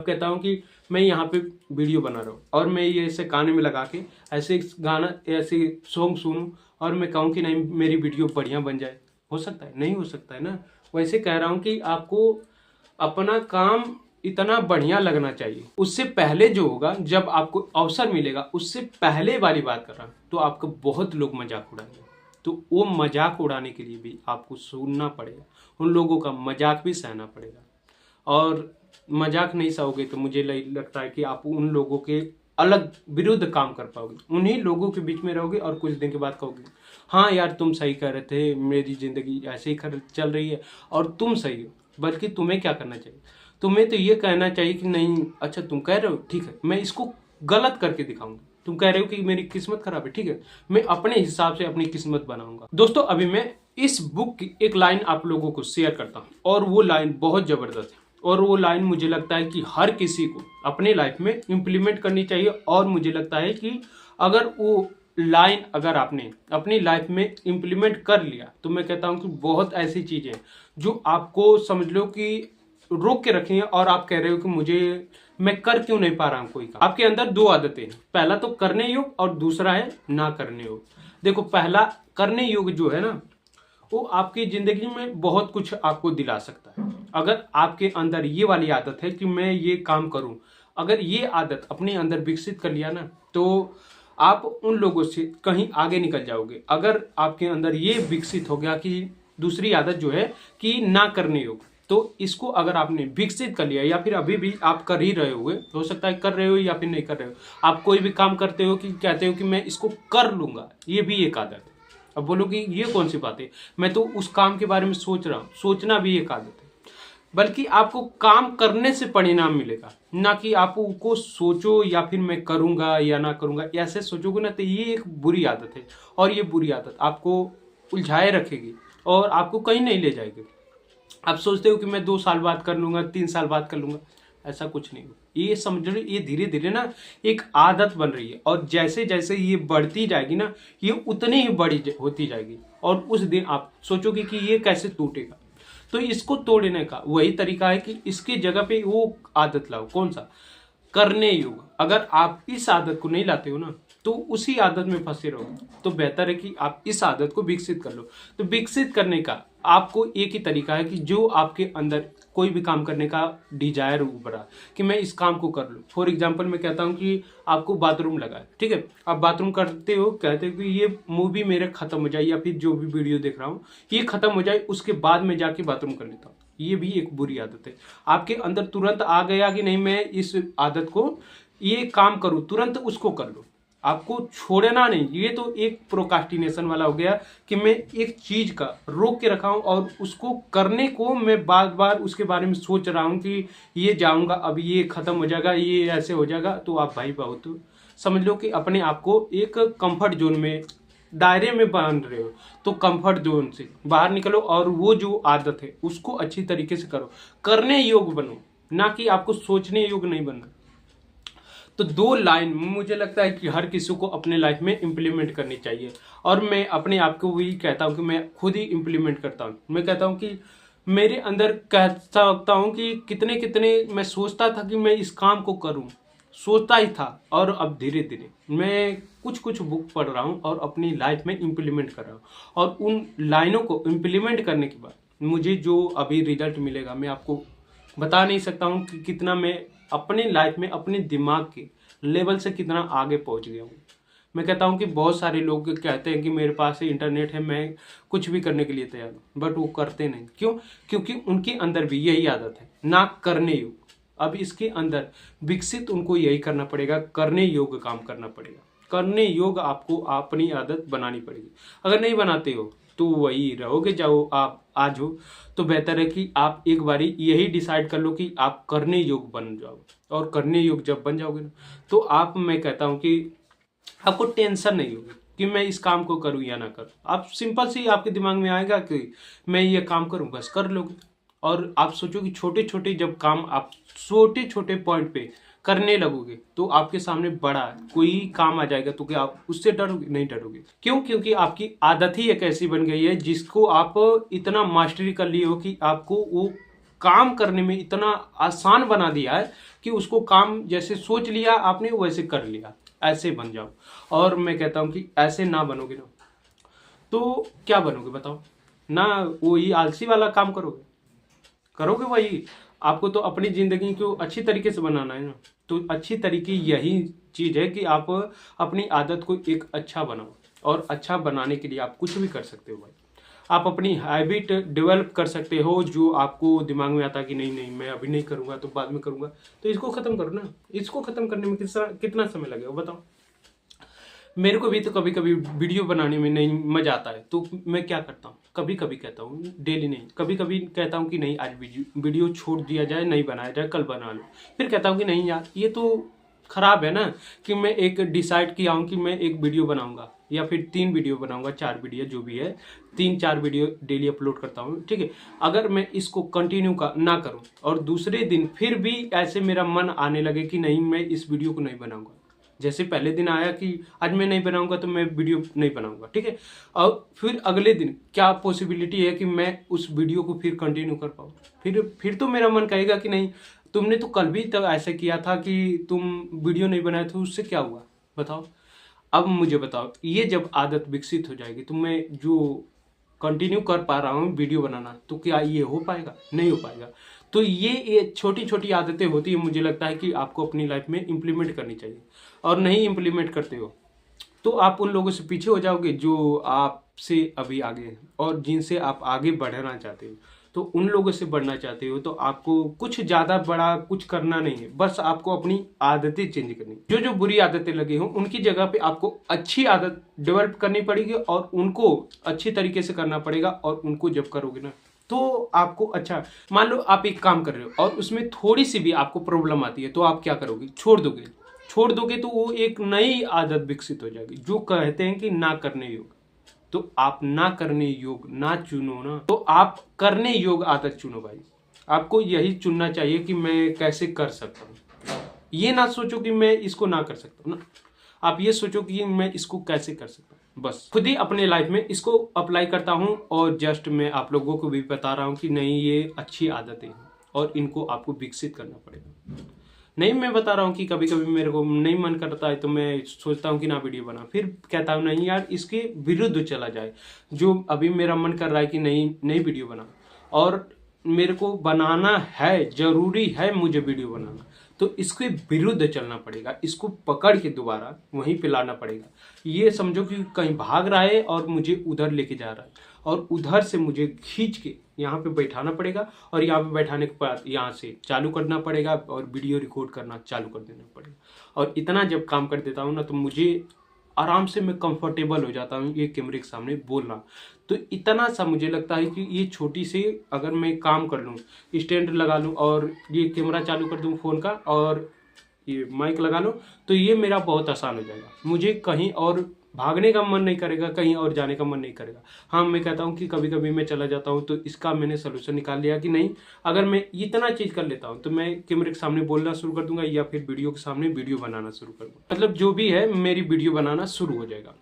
कहता हूँ कि मैं यहाँ पे वीडियो बना रहा हूँ और मैं ये ऐसे काने में लगा के ऐसे गाना ऐसे सॉन्ग सुनूं और मैं कहूँ कि नहीं मेरी वीडियो बढ़िया बन जाए, हो सकता है? नहीं हो सकता है ना। वैसे कह रहा हूँ कि आपको अपना काम इतना बढ़िया लगना चाहिए। उससे पहले जो होगा, जब आपको अवसर मिलेगा, उससे पहले वाली बात कर रहा हूँ, तो आपको बहुत लोग मजाक उड़ाएंगे। तो वो मजाक उड़ाने के लिए भी आपको सुनना पड़ेगा, उन लोगों का मजाक भी सहना पड़ेगा। और मजाक नहीं सहोगे तो मुझे लगता है कि आप उन लोगों के अलग विरुद्ध काम कर पाओगे, उन्हीं लोगों के बीच में रहोगे और कुछ दिन के बाद कहोगे हाँ यार तुम सही कह रहे थे, मेरी जिंदगी ऐसे ही चल रही है और तुम सही हो। बल्कि तुम्हें क्या करना चाहिए, तुम्हें तो ये कहना चाहिए कि नहीं अच्छा तुम कह रहे हो ठीक है, मैं इसको गलत करके दिखाऊंगा। तुम कह रहे हो कि मेरी किस्मत खराब है, ठीक है, मैं अपने हिसाब से अपनी किस्मत बनाऊंगा। दोस्तों अभी मैं इस बुक की एक लाइन आप लोगों को शेयर करता हूँ और वो लाइन बहुत जबरदस्त है और वो लाइन मुझे लगता है कि हर किसी को अपने लाइफ में इम्प्लीमेंट करनी चाहिए। और मुझे लगता है कि अगर वो लाइन अगर आपने अपनी लाइफ में इम्प्लीमेंट कर लिया तो मैं कहता हूं कि बहुत ऐसी चीजें जो आपको समझ लो कि रोक के रखी हैं और आप कह रहे हो कि मुझे मैं कर क्यों नहीं पा रहा हूं कोई काम। आपके अंदर दो आदतें हैं, पहला तो करने योग और दूसरा है ना करने योग। देखो पहला करने योग जो है ना, वो आपकी जिंदगी में बहुत कुछ आपको दिला सकता है। अगर आपके अंदर ये वाली आदत है कि मैं ये काम करूं, अगर ये आदत अपने अंदर विकसित कर लिया ना, तो आप उन लोगों से कहीं आगे निकल जाओगे। अगर आपके अंदर ये विकसित हो गया कि दूसरी आदत जो है कि ना करने योग, तो इसको अगर आपने विकसित कर लिया या फिर अभी भी आप कर ही रहे हो सकता है कर रहे हो या फिर नहीं कर रहे हो, आप कोई भी काम करते हो कि कहते हो कि मैं इसको कर लूंगा, ये भी एक आदत है। अब बोलो कि ये कौन सी बात है, मैं तो उस काम के बारे में सोच रहा हूँ, सोचना भी एक आदत है। बल्कि आपको काम करने से परिणाम मिलेगा, ना कि आप उसको सोचो या फिर मैं करूंगा या ना करूंगा, ऐसे सोचोगे ना तो ये एक बुरी आदत है। और ये बुरी आदत आपको उलझाए रखेगी और आपको कहीं नहीं ले जाएगी। आप सोचते हो कि मैं 2 साल बाद कर लूंगा, 3 साल बाद कर लूंगा, ऐसा कुछ नहीं हो। ये समझ लो ये धीरे धीरे ना एक आदत बन रही है और जैसे जैसे ये बढ़ती जाएगी ना, ये उतनी ही बड़ी होती जाएगी और उस दिन आप सोचोगे कि ये कैसे टूटेगा। तो इसको तोड़ने का वही तरीका है कि इसकी जगह पे वो आदत लाओ, कौन सा, करने योग। अगर आप इस आदत को नहीं लाते हो ना तो उसी आदत में फंसे रहोगे। तो बेहतर है कि आप इस आदत को विकसित कर लो। तो विकसित करने का आपको एक ही तरीका है कि जो आपके अंदर कोई भी काम करने का डिजायर उभरा कि मैं इस काम को कर लूँ। फॉर एग्जाम्पल मैं कहता हूँ कि आपको बाथरूम लगा है, ठीक है, आप बाथरूम करते हो, कहते हो कि ये मूवी मेरे खत्म हो जाए या फिर जो भी वीडियो देख रहा हूँ ये खत्म हो जाए, उसके बाद मैं जाके बाथरूम कर लेता हूँ। ये भी एक बुरी आदत है। आपके अंदर तुरंत आ गया कि नहीं मैं इस आदत को ये काम करूं, तुरंत उसको कर लो, आपको छोड़ना नहीं। ये तो एक प्रोकास्टिनेशन वाला हो गया कि मैं एक चीज का रोक के रखा हूं और उसको करने को मैं बार बार उसके बारे में सोच रहा हूं कि ये जाऊंगा, अब ये खत्म हो जाएगा, ये ऐसे हो जाएगा। तो आप भाई बहुत समझ लो कि अपने आप को एक कंफर्ट जोन में दायरे में बांध रहे हो। तो कंफर्ट जोन से बाहर निकलो और वो जो आदत है उसको अच्छी तरीके से करो, करने योग बनो, ना कि आपको सोचने योग नहीं बनना। तो 2 लाइन मुझे लगता है कि हर किसी को अपने लाइफ में इम्प्लीमेंट करनी चाहिए और मैं अपने आप को भी कहता हूँ कि मैं खुद ही इम्प्लीमेंट करता हूँ। मैं कहता हूँ कि मेरे अंदर कह सकता हूँ कि कितने कितने मैं सोचता था कि मैं इस काम को करूँ, सोचता ही था, और अब धीरे धीरे मैं कुछ कुछ बुक पढ़ रहा हूँ और अपनी लाइफ में इम्प्लीमेंट कर रहा हूँ। और उन लाइनों को इम्प्लीमेंट करने के बाद मुझे जो अभी रिजल्ट मिलेगा मैं आपको बता नहीं सकता हूँ कि कितना मैं अपनी लाइफ में अपने दिमाग के लेवल से कितना आगे पहुँच गया हूँ। मैं कहता हूँ कि बहुत सारे लोग कहते हैं कि मेरे पास इंटरनेट है, मैं कुछ भी करने के लिए तैयार हूँ, बट वो करते नहीं। क्यों? क्योंकि उनके अंदर भी यही आदत है, ना करने योग। अब इसके अंदर विकसित उनको यही करना पड़ेगा, करने योग काम करना पड़ेगा। करने योग आपको अपनी आदत बनानी पड़ेगी। अगर नहीं बनाते हो तो वही रहोगे जाओ आप आज हो। तो बेहतर है कि आप एक बारी यही डिसाइड कर लो कि आप करने योग बन जाओ। और करने योग जब बन जाओगे ना तो आप, मैं कहता हूँ कि आपको टेंशन नहीं होगी कि मैं इस काम को करूँ या ना करूँ। आप सिंपल सी आपके दिमाग में आएगा कि मैं ये काम करूँ, बस कर लोगे। और आप सोचो कि छोटे छोटे जब काम आप छोटे छोटे पॉइंट पे करने लगोगे तो आपके सामने बड़ा कोई काम आ जाएगा तो क्या आप उससे डरोगे? नहीं डरोगे। क्यों? क्योंकि आपकी आदत ही एक ऐसी बन गई है जिसको आप इतना मास्टरी कर लिए हो कि आपको वो काम करने में इतना आसान बना दिया है कि उसको काम जैसे सोच लिया आपने वैसे कर लिया। ऐसे बन जाओ। और मैं कहता हूँ कि ऐसे ना बनोगे ना तो क्या बनोगे बताओ ना, वही आलसी वाला काम करोगे वही। आपको तो अपनी जिंदगी को अच्छी तरीके से बनाना है ना, तो अच्छी तरीके यही चीज है कि आप अपनी आदत को एक अच्छा बनाओ। और अच्छा बनाने के लिए आप कुछ भी कर सकते हो भाई। आप अपनी हैबिट डेवलप कर सकते हो जो आपको दिमाग में आता कि नहीं नहीं मैं अभी नहीं करूंगा तो बाद में करूंगा, तो इसको खत्म करो ना। इसको खत्म करने में कितना समय लगेगा बताओ। मेरे को भी तो कभी कभी वीडियो बनाने में नहीं मजा आता है, तो मैं क्या करता हूँ, कभी कभी कहता हूँ, डेली नहीं, कभी कभी कहता हूँ कि नहीं आज वीडियो छोड़ दिया जाए, नहीं बनाया जाए, कल बना लो। फिर कहता हूँ कि नहीं यार ये तो खराब है ना, कि मैं एक डिसाइड किया हूँ कि मैं एक वीडियो बनाऊंगा या फिर 3 वीडियो बनाऊंगा, 4 वीडियो जो भी है, 3-4 वीडियो डेली अपलोड करता हूँ, ठीक है। अगर मैं इसको कंटिन्यू ना करूँ और दूसरे दिन फिर भी ऐसे मेरा मन आने लगे कि नहीं मैं इस वीडियो को नहीं बनाऊंगा, जैसे पहले दिन आया कि आज मैं नहीं बनाऊंगा तो मैं वीडियो नहीं बनाऊंगा, ठीक है। और फिर अगले दिन क्या पॉसिबिलिटी है कि मैं उस वीडियो को फिर कंटिन्यू कर पाऊँ। फिर तो मेरा मन कहेगा कि नहीं तुमने तो कल भी तो ऐसा किया था कि तुम वीडियो नहीं बनाए थे, उससे क्या हुआ बताओ। अब मुझे बताओ, ये जब आदत विकसित हो जाएगी तो मैं जो कंटिन्यू कर पा रहा हूँ वीडियो बनाना, तो क्या ये हो पाएगा? नहीं हो पाएगा। तो ये छोटी छोटी आदतें होती है, मुझे लगता है कि आपको अपनी लाइफ में इम्प्लीमेंट करनी चाहिए। और नहीं इम्प्लीमेंट करते हो तो आप उन लोगों से पीछे हो जाओगे जो आपसे अभी आगे हैं, और जिनसे आप आगे बढ़ना चाहते हो। तो उन लोगों से बढ़ना चाहते हो तो आपको कुछ ज़्यादा बड़ा कुछ करना नहीं है, बस आपको अपनी आदतें चेंज करनी। जो बुरी आदतें लगी हो उनकी जगह पे आपको अच्छी आदत डेवलप करनी पड़ेगी और उनको अच्छी तरीके से करना पड़ेगा। और उनको जब करोगे ना तो आपको अच्छा, मान लो आप एक काम कर रहे हो और उसमें थोड़ी सी भी आपको प्रॉब्लम आती है तो आप क्या करोगे? छोड़ दोगे तो वो एक नई आदत विकसित हो जाएगी। जो कहते हैं कि ना करने योग, तो आप ना करने योग ना चुनो ना, तो आप करने योग आदत चुनो भाई। आपको यही चुनना चाहिए कि मैं कैसे कर सकता हूँ। ये ना सोचो कि मैं इसको ना कर सकता हूँ ना, आप ये सोचो कि मैं इसको कैसे कर सकता हूँ। बस खुद ही अपने लाइफ में इसको अप्लाई करता हूँ और जस्ट मैं आप लोगों को भी बता रहा हूँ कि नहीं ये अच्छी आदतें हैं और इनको आपको विकसित करना पड़ेगा। नहीं, मैं बता रहा हूँ कि कभी कभी मेरे को नहीं मन करता है तो मैं सोचता हूँ कि ना वीडियो बना, फिर कहता हूँ नहीं यार इसके विरुद्ध चला जाए। जो अभी मेरा मन कर रहा है कि नहीं वीडियो बना और मेरे को बनाना है, जरूरी है मुझे वीडियो बनाना, तो इसके विरुद्ध चलना पड़ेगा। इसको पकड़ के दोबारा वहीं पे लाना पड़ेगा। ये समझो कि कहीं भाग रहा है और मुझे उधर लेके जा रहा है और उधर से मुझे खींच के यहाँ पे बैठाना पड़ेगा और यहाँ पे बैठाने के बाद यहाँ से चालू करना पड़ेगा और वीडियो रिकॉर्ड करना चालू कर देना पड़ेगा। और इतना जब काम कर देता हूँ ना तो मुझे आराम से मैं कंफर्टेबल हो जाता हूँ ये कैमरे के सामने बोलना। तो इतना सा मुझे लगता है कि ये छोटी सी अगर मैं काम कर लूँ, स्टैंड लगा लूँ और ये कैमरा चालू कर दूँ फ़ोन का और ये माइक लगा लो, तो ये मेरा बहुत आसान हो जाएगा। मुझे कहीं और भागने का मन नहीं करेगा, कहीं और जाने का मन नहीं करेगा। हाँ, मैं कहता हूँ कि कभी कभी मैं चला जाता हूँ तो इसका मैंने सोल्यूशन निकाल लिया कि नहीं, अगर मैं इतना चीज़ कर लेता हूँ तो मैं कैमरे के सामने बोलना शुरू कर दूंगा या फिर वीडियो के सामने वीडियो बनाना शुरू कर दूंगा। मतलब जो भी है मेरी वीडियो बनाना शुरू हो जाएगा।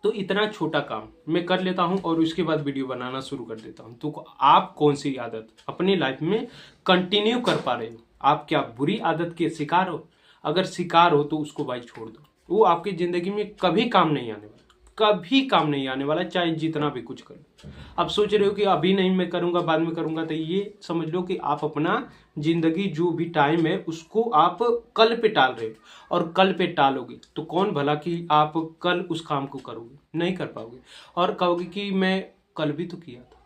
तो इतना छोटा काम मैं कर लेता हूं और उसके बाद वीडियो बनाना शुरू कर देता हूं। तो आप कौन सी आदत अपनी लाइफ में कंटिन्यू कर पा रहे हो? आप क्या बुरी आदत के शिकार हो? अगर शिकार हो तो उसको भाई छोड़ दो, वो आपकी जिंदगी में कभी काम नहीं आने वाला, कभी काम नहीं आने वाला, चाहे जितना भी कुछ करो। आप सोच रहे हो कि अभी नहीं मैं करूंगा बाद में करूंगा, तो ये समझ लो कि आप अपना जिंदगी जो भी टाइम है उसको आप कल पे टाल रहे हो। और कल पे टालोगे तो कौन भला कि आप कल उस काम को करोगे? नहीं कर पाओगे और कहोगे कि मैं कल भी तो किया था,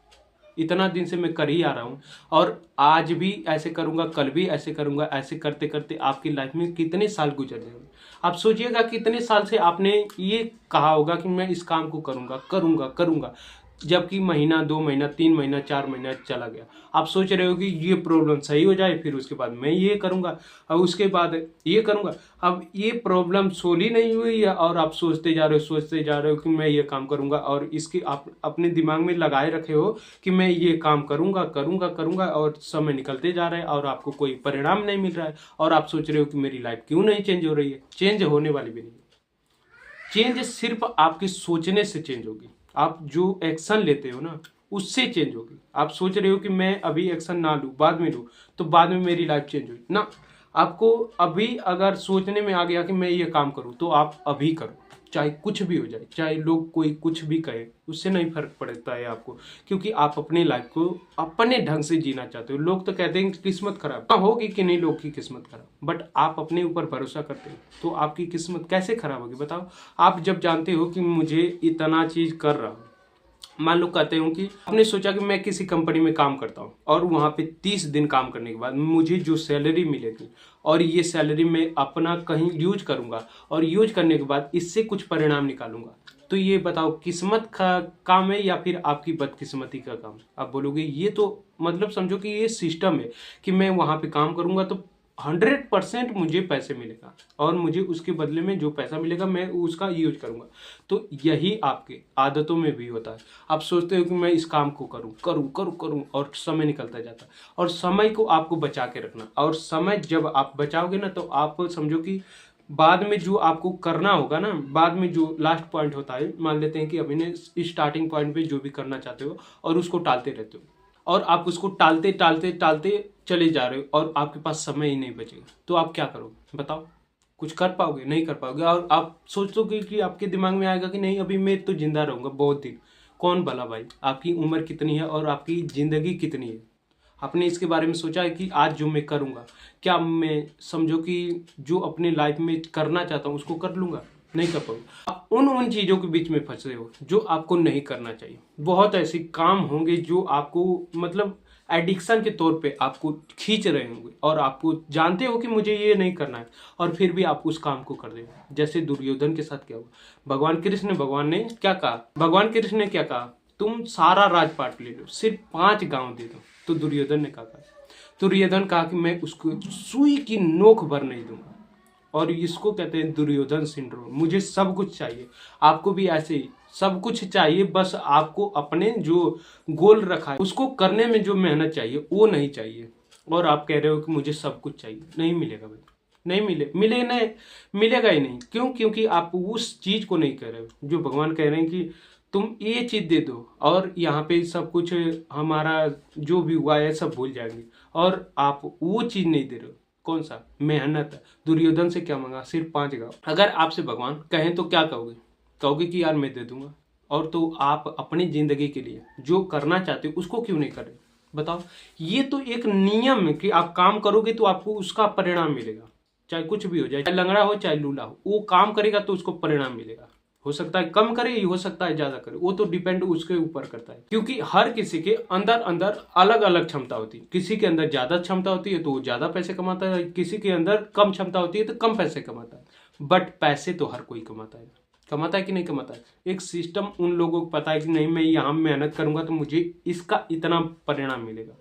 इतना दिन से मैं कर ही आ रहा हूँ और आज भी ऐसे करूंगा, कल भी ऐसे करूंगा। ऐसे करते करते आपकी लाइफ में कितने साल गुजर जाएंगे? आप सोचिएगा कितने साल से आपने ये कहा होगा कि मैं इस काम को करूंगा करूंगा करूंगा, जबकि महीना 2 महीना 3 महीना 4 महीना चला गया। आप सोच रहे हो कि ये प्रॉब्लम सही हो जाए, फिर उसके बाद मैं ये करूंगा और उसके बाद ये करूंगा। अब ये प्रॉब्लम सोल्व ही नहीं हुई है और आप सोचते जा रहे हो कि मैं ये काम करूंगा और इसकी आप अपने दिमाग में लगाए रखे हो कि मैं ये काम करूंगा करूंगा करूंगा, और समय निकलते जा रहा है और आपको कोई परिणाम नहीं मिल रहा है और आप सोच रहे हो कि मेरी लाइफ क्यों नहीं चेंज हो रही है। चेंज होने वाली भी नहीं, चेंज सिर्फ आपके सोचने से चेंज होगी। आप जो एक्शन लेते हो ना उससे चेंज होगी। आप सोच रहे हो कि मैं अभी एक्शन ना लूँ, बाद में लूँ, तो बाद में मेरी लाइफ चेंज होगी ना। आपको अभी अगर सोचने में आ गया कि मैं ये काम करूँ, तो आप अभी करो, चाहे कुछ भी हो जाए, चाहे लोग कोई कुछ भी कहे, उससे नहीं फर्क पड़ता है आपको, क्योंकि आप अपनी लाइफ को अपने ढंग से जीना चाहते हो। लोग तो कहते हैं कि किस्मत खराब, हाँ होगी कि नहीं लोग की किस्मत खराब, बट आप अपने ऊपर भरोसा करते हो तो आपकी किस्मत कैसे खराब होगी बताओ। आप जब जानते हो कि मुझे इतना चीज कर रहा हूँ, मान लो कहते हो कि आपने सोचा कि मैं किसी कंपनी में काम करता हूँ और वहाँ पे 30 दिन काम करने के बाद मुझे जो सैलरी मिलेगी और ये सैलरी मैं अपना कहीं यूज करूँगा और यूज करने के बाद इससे कुछ परिणाम निकालूंगा, तो ये बताओ किस्मत का काम है या फिर आपकी बदकिस्मती का काम है। आप बोलोगे ये तो मतलब समझो कि ये सिस्टम है कि मैं वहाँ पे काम करूँगा तो 100% मुझे पैसे मिलेगा और मुझे उसके बदले में जो पैसा मिलेगा मैं उसका यूज करूंगा। तो यही आपके आदतों में भी होता है। आप सोचते हो कि मैं इस काम को करूं करूं करूं करूं और समय निकलता जाता है, और समय को आपको बचा के रखना, और समय जब आप बचाओगे ना तो आप समझो कि बाद में जो आपको करना होगा ना, बाद में जो लास्ट पॉइंट होता है, मान लेते हैं कि अभी ने स्टार्टिंग पॉइंट पे जो भी करना चाहते हो और उसको टालते रहते हो, और आप उसको टालते टालते टालते चले जा रहे हो और आपके पास समय ही नहीं बचेगा, तो आप क्या करोगे बताओ। कुछ कर पाओगे? नहीं कर पाओगे। और आप सोचोगे कि आपके दिमाग में आएगा कि नहीं अभी मैं तो जिंदा रहूंगा बहुत दिन। कौन भला भाई, आपकी उम्र कितनी है और आपकी जिंदगी कितनी है? आपने इसके बारे में सोचा है कि आज जो मैं करूंगा, क्या मैं समझो कि जो अपनी लाइफ में करना चाहता हूँ उसको कर लूंगा? नहीं कर पाऊंगा। आप उन चीजों के बीच में फंसे हो जो आपको नहीं करना चाहिए। बहुत ऐसे काम होंगे जो आपको मतलब एडिक्शन के तौर पे आपको खींच रहे होंगे और आपको जानते हो कि मुझे ये नहीं करना है, और फिर भी आप उस काम को कर रहे हो। जैसे दुर्योधन के साथ क्या हुआ, भगवान ने क्या कहा, भगवान कृष्ण ने क्या कहा, तुम सारा राजपाट ले लो, सिर्फ 5 गांव दे दो। तो दुर्योधन ने कहा, दुर्योधन कहा कि मैं उसको सुई की नोक भर नहीं दूंगा। और इसको कहते हैं दुर्योधन सिंड्रोम। मुझे सब कुछ चाहिए, आपको भी ऐसे ही सब कुछ चाहिए, बस आपको अपने जो गोल रखा है उसको करने में जो मेहनत चाहिए वो नहीं चाहिए। और आप कह रहे हो कि मुझे सब कुछ चाहिए, नहीं मिलेगा भाई, नहीं मिलेगा ही नहीं। क्यों? क्योंकि आप उस चीज को नहीं कह रहे हो जो भगवान कह रहे हैं कि तुम ये चीज दे दो और यहाँ पे सब कुछ हमारा जो भी हुआ है सब भूल जाएंगे, और आप वो चीज नहीं दे रहे हो। कौन सा? मेहनत। दुर्योधन से क्या मांगा? सिर्फ 5 गांव। अगर आपसे भगवान कहें तो क्या कहोगे? कहोगे कि यार मैं दे दूंगा। और तो आप अपनी जिंदगी के लिए जो करना चाहते हो उसको क्यों नहीं कर रहे? बताओ। ये तो एक नियम है कि आप काम करोगे तो आपको उसका परिणाम मिलेगा, चाहे कुछ भी हो जाए, चाहे लंगड़ा हो चाहे लूला हो, वो काम करेगा तो उसको परिणाम मिलेगा। हो सकता है कम करे, हो सकता है ज्यादा करे, वो तो डिपेंड उसके ऊपर करता है। क्योंकि हर किसी के अंदर अंदर अलग अलग क्षमता होती है। किसी के अंदर ज्यादा क्षमता होती है तो वो ज्यादा पैसे कमाता है, किसी के अंदर कम क्षमता होती है तो कम पैसे कमाता है। बट पैसे तो हर कोई कमाता है। कमाता है कि नहीं कमाता है? एक सिस्टम उन लोगों को पता है कि नहीं मैं यहाँ मेहनत करूंगा तो मुझे इसका इतना परिणाम मिलेगा।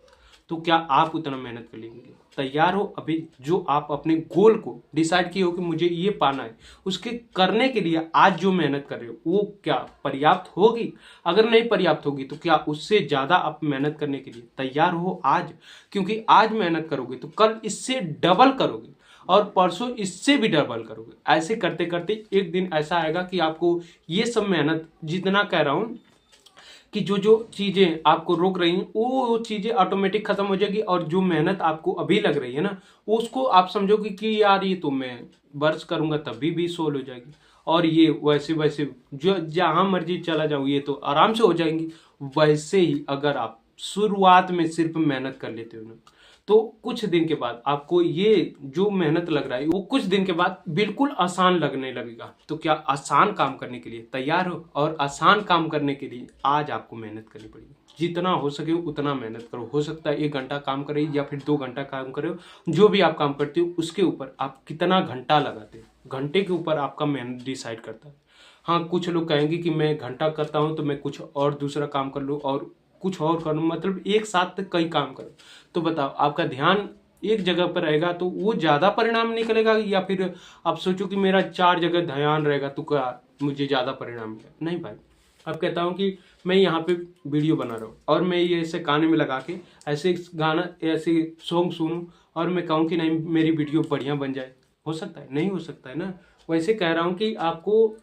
तो क्या आप उतना मेहनत कर लेंगे? तैयार हो अभी? जो आप अपने गोल को डिसाइड किए हो कि मुझे ये पाना है, उसके करने के लिए आज जो मेहनत कर रहे हो वो क्या पर्याप्त होगी? अगर नहीं पर्याप्त होगी तो क्या उससे ज्यादा आप मेहनत करने के लिए तैयार हो आज? क्योंकि आज मेहनत करोगे तो कल इससे डबल करोगे और परसों इससे भी डबल करोगे। ऐसे करते करते एक दिन ऐसा आएगा कि आपको ये सब मेहनत जितना कह रहा हूं कि जो जो चीजें आपको रोक रही हैं वो चीजें ऑटोमेटिक खत्म हो जाएगी, और जो मेहनत आपको अभी लग रही है ना उसको आप समझोगे कि यार ये तो मैं वर्ष करूंगा तभी भी सोल हो जाएगी, और ये वैसे वैसे जो जहां मर्जी चला जाऊं ये तो आराम से हो जाएंगी। वैसे ही अगर आप शुरुआत में सिर्फ मेहनत कर लेते हो ना तो कुछ दिन के बाद आपको ये जो मेहनत लग रहा है वो कुछ दिन के बाद बिल्कुल आसान लगने लगेगा। तो क्या आसान काम करने के लिए तैयार हो? और आसान काम करने के लिए आज आपको मेहनत करनी पड़ेगी। जितना हो सके उतना मेहनत करो। हो सकता है 1 घंटा काम करे या फिर 2 घंटा काम करे, जो भी आप काम करते हो उसके ऊपर आप कितना घंटा लगाते हो, घंटे के ऊपर आपका मेहनत डिसाइड करता है। हाँ, कुछ लोग कहेंगे कि मैं घंटा करता हूं तो मैं कुछ और दूसरा काम कर लूँ और कुछ और करूँ, मतलब एक साथ कई काम करो। तो बताओ आपका ध्यान एक जगह पर रहेगा तो वो ज्यादा परिणाम निकलेगा, या फिर आप सोचो कि मेरा 4 जगह ध्यान रहेगा तो क्या मुझे ज्यादा परिणाम मिलेगा? नहीं भाई। अब कहता हूँ कि मैं यहाँ पे वीडियो बना रहा हूँ और मैं ये ऐसे काने में लगा के ऐसे गाना ऐसे सॉन्ग सुनूं और मैं कहूँ कि नहीं मेरी वीडियो बढ़िया बन जाए, हो सकता है? नहीं हो सकता है ना। वैसे कह रहा हूँ कि आपको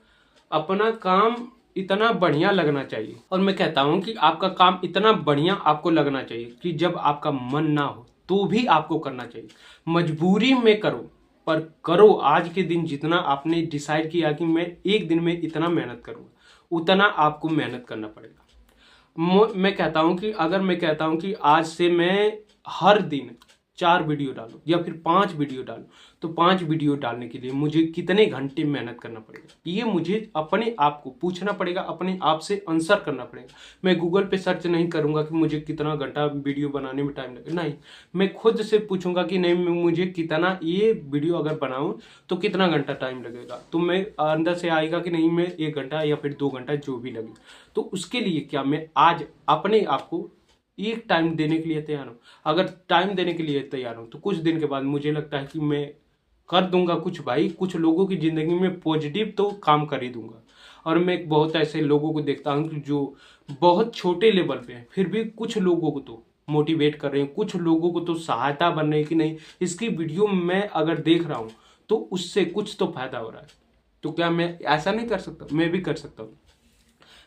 अपना काम इतना बढ़िया लगना चाहिए। और मैं कहता हूँ कि आपका काम इतना बढ़िया आपको लगना चाहिए कि जब आपका मन ना हो तो भी आपको करना चाहिए। मजबूरी में करो, पर करो। आज के दिन जितना आपने डिसाइड किया कि मैं एक दिन में इतना मेहनत करूँगा, उतना आपको मेहनत करना पड़ेगा। मैं कहता हूँ कि अगर मैं कहता हूँ कि आज से मैं हर दिन 4 वीडियो डालूं या फिर 5 वीडियो डालूं, तो 5 वीडियो डालने के लिए मुझे कितने घंटे मेहनत करना पड़ेगा, ये मुझे अपने आप को पूछना पड़ेगा, अपने आप से आंसर करना पड़ेगा। मैं गूगल पे सर्च नहीं करूंगा कि मुझे कितना घंटा वीडियो बनाने में टाइम लगेगा, नहीं। मैं खुद से पूछूंगा कि नहीं, मुझे कितना, ये वीडियो अगर बनाऊं तो कितना घंटा टाइम लगेगा। तो मैं अंदर से आएगा कि नहीं, मैं 1 घंटा या फिर 2 घंटा जो भी लगे। तो उसके लिए क्या मैं आज अपने आप को एक टाइम देने के लिए तैयार हूँ। अगर टाइम देने के लिए तैयार हूँ तो कुछ दिन के बाद मुझे लगता है कि मैं कर दूंगा कुछ, भाई कुछ लोगों की जिंदगी में पॉजिटिव तो काम कर ही दूंगा। और मैं बहुत ऐसे लोगों को देखता हूँ कि जो बहुत छोटे लेवल पे हैं, फिर भी कुछ लोगों को तो मोटिवेट कर रहे हैं, कुछ लोगों को तो सहायता बन रही है कि नहीं, इसकी वीडियो मैं अगर देख रहा हूँ तो उससे कुछ तो फायदा हो रहा है। तो क्या मैं ऐसा नहीं कर सकता? मैं भी कर सकता हूँ।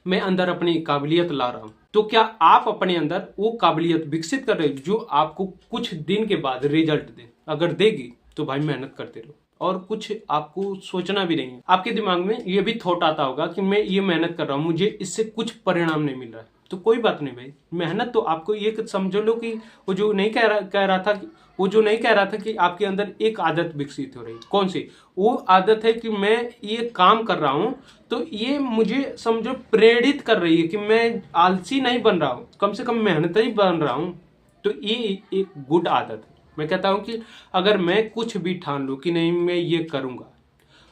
मैं अंदर अपनी काबिलियत ला रहा हूं, तो क्या आप अपने अंदर वो काबिलियत विकसित कर रहे हो जो आपको कुछ दिन के बाद रिजल्ट दे? अगर देगी तो भाई मेहनत करते रहो, और कुछ आपको सोचना भी नहीं है। आपके दिमाग में ये भी थॉट आता होगा कि मैं ये मेहनत कर रहा हूँ, मुझे इससे कुछ परिणाम नहीं मिल रहा है, तो कोई बात नहीं भाई, मेहनत तो आपको ये समझ लो कि वो जो नहीं कह रहा था कि वो जो नहीं कह रहा था कि आपके अंदर एक आदत विकसित हो रही, कौन सी? वो आदत है कि मैं ये काम कर रहा हूँ तो ये मुझे समझो प्रेरित कर रही है कि मैं आलसी नहीं बन रहा हूँ, कम से कम मेहनत ही बन रहा हूँ। तो ये एक गुड आदत है। मैं कहता हूँ कि अगर मैं कुछ भी ठान लूँ कि नहीं मैं ये करूँगा,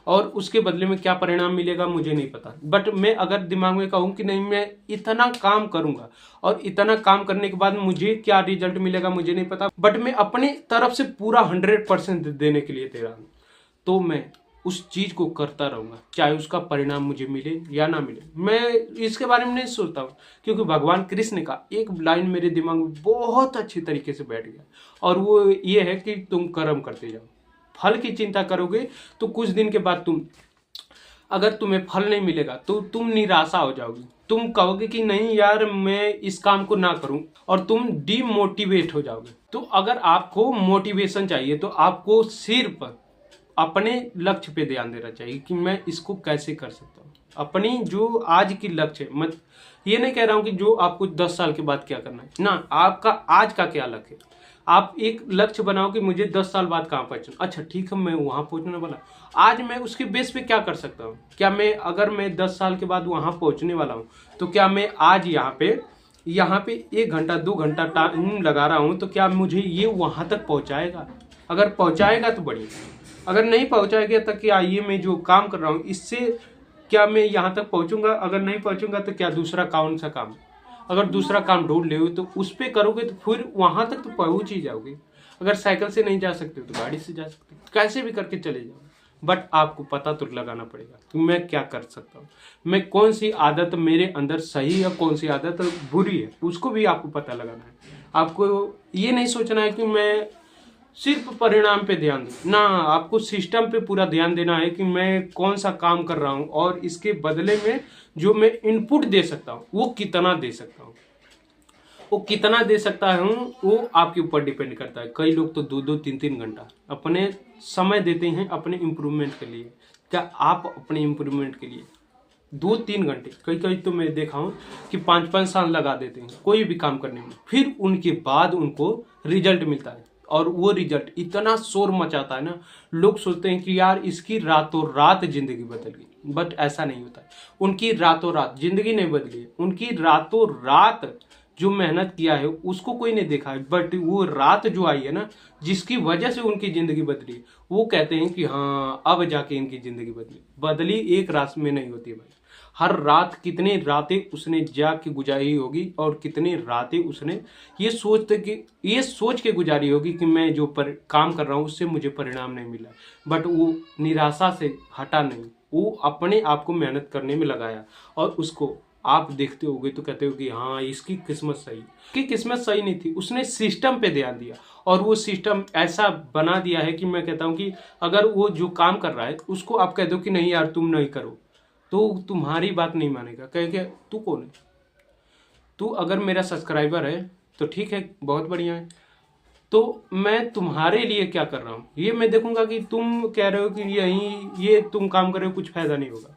और उसके बदले में क्या परिणाम मिलेगा मुझे नहीं पता, बट मैं अगर दिमाग में कहूँ कि नहीं मैं इतना काम करूंगा और इतना काम करने के बाद मुझे क्या रिजल्ट मिलेगा मुझे नहीं पता, बट मैं अपने तरफ से पूरा 100% देने के लिए तैयार हूँ, तो मैं उस चीज को करता रहूंगा, चाहे उसका परिणाम मुझे मिले या ना मिले। मैं इसके बारे में नहीं सोचता हूँ, क्योंकि भगवान कृष्ण का एक लाइन मेरे दिमाग में बहुत अच्छी तरीके से बैठ गया, और वो ये है कि तुम कर्म करते जाओ। फल की चिंता करोगे तो कुछ दिन के बाद अगर तुम्हें फल नहीं मिलेगा तो तुम निराशा हो जाओगे, तुम कहोगे कि नहीं यार मैं इस काम को ना करूं, और तुम डीमोटिवेट हो जाओगे। तो अगर आपको मोटिवेशन चाहिए तो आपको सिर्फ अपने लक्ष्य पे ध्यान देना चाहिए कि मैं इसको कैसे कर सकता हूँ। अपनी जो आज की लक्ष्य है, मत ये नहीं कह रहा हूँ कि जो आपको 10 साल के बाद क्या करना है ना, आपका आज का क्या लक्ष्य है। आप एक लक्ष्य बनाओ कि मुझे 10 साल बाद कहाँ पहुंचना, अच्छा ठीक है मैं वहां पहुंचने वाला, आज मैं उसके बेस पे क्या कर सकता हूँ। क्या मैं अगर मैं 10 साल के बाद वहां पहुंचने वाला हूँ तो क्या मैं आज यहाँ पे 1 घंटा 2 घंटा टाइम लगा रहा हूँ, तो क्या मुझे ये वहां तक पहुंचाएगा? अगर पहुंचाएगा तो बढ़िया, अगर नहीं पहुंचाएगा तो क्या ये मैं जो काम कर रहा हूँ इससे क्या मैं यहाँ तक पहुंचूंगा? अगर नहीं पहुंचूंगा तो क्या दूसरा कौन सा काम, अगर दूसरा काम ढूंढ ले तो उस पर करोगे तो फिर वहां तक तो पहुंच ही जाओगे। अगर साइकिल से नहीं जा सकते तो गाड़ी से जा सकते, कैसे भी करके चले जाओ, बट आपको पता तो लगाना पड़ेगा कि मैं क्या कर सकता हूँ, मैं कौन सी आदत मेरे अंदर सही है, कौन सी आदत बुरी है, उसको भी आपको पता लगाना है। आपको ये नहीं सोचना है कि मैं सिर्फ परिणाम पे ध्यान दूं ना, आपको सिस्टम पे पूरा ध्यान देना है कि मैं कौन सा काम कर रहा हूँ और इसके बदले में जो मैं इनपुट दे सकता हूँ वो कितना दे सकता हूँ। वो कितना दे सकता हूँ वो आपके ऊपर डिपेंड करता है। कई लोग तो 2-2 3-3 घंटा अपने समय देते हैं अपने इम्प्रूवमेंट के लिए। क्या आप अपने इम्प्रूवमेंट के लिए 2-3 घंटे, कई कई तो मैं देखा हूँ कि 5-5 साल लगा देते हैं कोई भी काम करने में, फिर उनके बाद उनको रिजल्ट मिलता है, और वो रिजल्ट इतना शोर मचाता है ना, लोग सोचते हैं कि यार इसकी रातों रात जिंदगी बदल गई, बट ऐसा नहीं होता है। उनकी रातों रात जिंदगी नहीं बदली है, उनकी रातों रात जो मेहनत किया है उसको कोई नहीं देखा है, बट वो रात जो आई है ना जिसकी वजह से उनकी जिंदगी बदली, वो कहते हैं कि हाँ अब जाके इनकी जिंदगी बदली एक रात में नहीं होती है भाई। हर रात कितनी रातें उसने जाके गुजारी होगी, और कितनी रातें उसने ये सोच के गुजारी होगी कि मैं जो काम कर रहा हूँ उससे मुझे परिणाम नहीं मिला, बट वो निराशा से हटा नहीं, वो अपने आप को मेहनत करने में लगाया, और उसको आप देखते होगे तो कहते हो कि हाँ इसकी किस्मत सही, कि किस्मत सही नहीं थी, उसने सिस्टम पे ध्यान दिया, और वो सिस्टम ऐसा बना दिया है कि मैं कहता हूँ कि अगर वो जो काम कर रहा है उसको आप कह दो कि नहीं यार तुम नहीं करो, तो तुम्हारी बात नहीं मानेगा। कहेगा तू कौन है? तू अगर मेरा सब्सक्राइबर है तो ठीक है, बहुत बढ़िया है, तो मैं तुम्हारे लिए क्या कर रहा हूँ ये मैं देखूंगा। कि तुम कह रहे हो कि यही ये तुम काम कर रहे हो, कुछ फायदा नहीं होगा,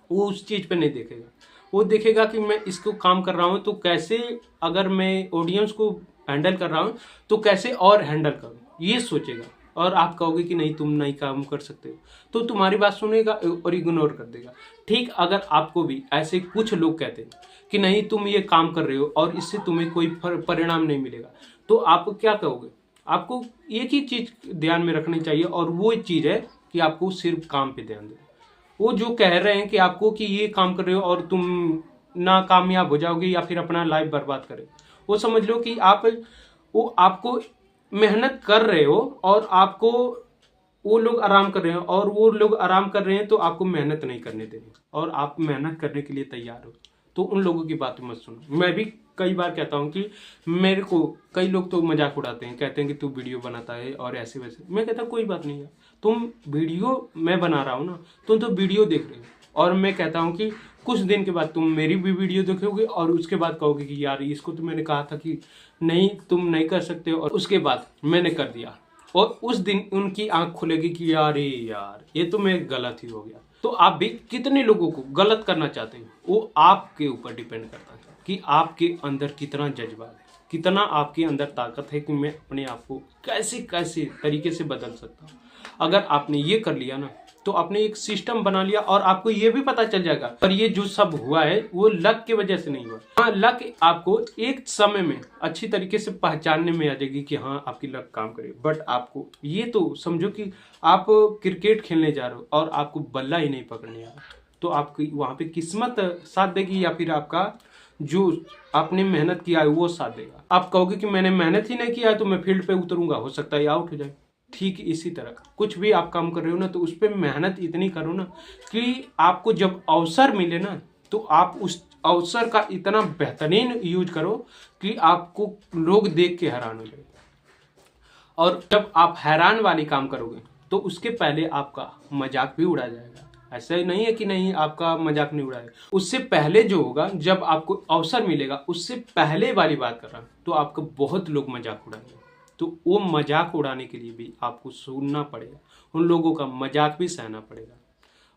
वो उस चीज पे नहीं देखेगा। वो देखेगा कि मैं इसको काम कर रहा हूँ तो कैसे, अगर मैं ऑडियंस को हैंडल कर रहा हूँ तो कैसे और हैंडल करूँ, ये सोचेगा। और आप कहोगे कि नहीं तुम नहीं काम कर सकते हो, तो तुम्हारी बात सुनेगा और इग्नोर कर देगा। ठीक अगर आपको भी ऐसे कुछ लोग कहते हैं कि नहीं तुम ये काम कर रहे हो और इससे तुम्हें कोई परिणाम नहीं मिलेगा, तो आप क्या कहोगे? आपको एक ही चीज ध्यान में रखनी चाहिए, और वो चीज है कि आपको सिर्फ काम पे ध्यान देना। वो जो कह रहे हैं कि आपको कि ये काम कर रहे हो और तुम ना कामयाब हो जाओगे या फिर अपना लाइफ बर्बाद करे, वो समझ लो कि वो आपको मेहनत कर रहे हो और आपको वो लोग आराम कर रहे हैं, और वो लोग आराम कर रहे हैं तो आपको मेहनत नहीं करने दे रहे, और आप मेहनत करने के लिए तैयार हो, तो उन लोगों की बात मत सुनो। मैं भी कई बार कहता हूँ कि मेरे को कई लोग तो मजाक उड़ाते हैं, कहते हैं कि तू वीडियो बनाता है और ऐसे वैसे। मैं कहता कोई बात नहीं है, तुम वीडियो मैं बना रहा हूँ ना, तुम तो वीडियो देख रहे हो, और मैं कहता हूँ कि कुछ दिन के बाद तुम मेरी भी वीडियो देखोगे और उसके बाद कहोगे कि यार इसको तो मैंने कहा था कि नहीं तुम नहीं कर सकते हो, और उसके बाद मैंने कर दिया, और उस दिन उनकी आंख खुलेगी कि यार ये तो मैं गलत ही हो गया। तो आप भी कितने लोगों को गलत करना चाहते हो, वो आपके ऊपर डिपेंड करता है कि आपके अंदर कितना जज्बा है, कितना आपके अंदर ताकत है कि मैं अपने आप को कैसे कैसे तरीके से बदल सकता हूँ। अगर आपने ये कर लिया ना, तो आपने एक सिस्टम बना लिया, और आपको ये भी पता चल जाएगा पर ये जो सब हुआ है वो लक की वजह से नहीं हुआ। हाँ, लक आपको एक समय में अच्छी तरीके से पहचानने में आ जाएगी कि हाँ आपकी लक काम करे, बट आपको ये तो समझो कि आप क्रिकेट खेलने जा रहे हो और आपको बल्ला ही नहीं पकड़ने आ रहा, तो आपकी वहां पे किस्मत साथ देगी या फिर आपका जो आपने मेहनत किया है वो साथ देगा। आप कहोगे कि मैंने मेहनत ही नहीं किया है तो मैं फील्ड पे उतरूंगा, हो सकता है आउट हो जाए। ठीक इसी तरह कुछ भी आप काम कर रहे हो ना, तो उस पर मेहनत इतनी करो ना कि आपको जब अवसर मिले ना, तो आप उस अवसर का इतना बेहतरीन यूज करो कि आपको लोग देख के हैरान हो जाए। और जब आप हैरान वाली काम करोगे तो उसके पहले आपका मजाक भी उड़ा जाएगा। ऐसा ही नहीं है कि नहीं आपका मजाक नहीं उड़ाएगा, उससे पहले जो होगा जब आपको अवसर मिलेगा उससे पहले वाली बात कर रहा हूं, तो आपका बहुत लोग मजाक उड़ाएंगे। तो वो मजाक उड़ाने के लिए भी आपको सुनना पड़ेगा, उन लोगों का मजाक भी सहना पड़ेगा।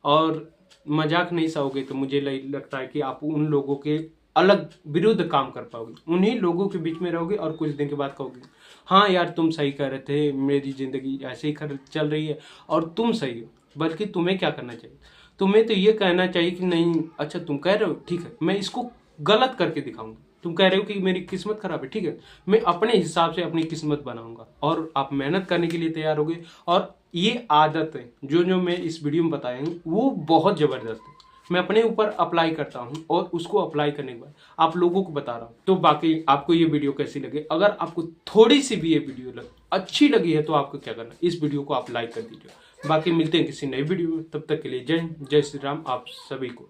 और मजाक नहीं सहोगे तो मुझे लगता है कि आप उन लोगों के अलग विरुद्ध काम कर पाओगे, उन्हीं लोगों के बीच में रहोगे और कुछ दिन के बाद कहोगे हाँ यार तुम सही कह रहे थे, मेरी जिंदगी ऐसे ही चल रही है और तुम सही हो। बल्कि तुम्हें क्या करना चाहिए, तुम्हें तो ये कहना चाहिए कि नहीं अच्छा तुम कह रहे हो ठीक है, मैं इसको गलत करके दिखाऊंगा। तुम कह रहे हो कि मेरी किस्मत खराब है, ठीक है मैं अपने हिसाब से अपनी किस्मत बनाऊंगा, और आप मेहनत करने के लिए तैयार होगे। और ये आदत है जो मैं इस वीडियो में बताया हूँ वो बहुत जबरदस्त है, मैं अपने ऊपर अप्लाई करता हूँ और उसको अप्लाई करने के बाद आप लोगों को बता रहा हूँ। तो बाकी आपको ये वीडियो कैसी लगी, अगर आपको थोड़ी सी भी ये वीडियो अच्छी लगी है तो आपको क्या करना, इस वीडियो को आप लाइक कर दीजिए। बाकी मिलते हैं किसी नई वीडियो में, तब तक के लिए जय श्री राम आप सभी को।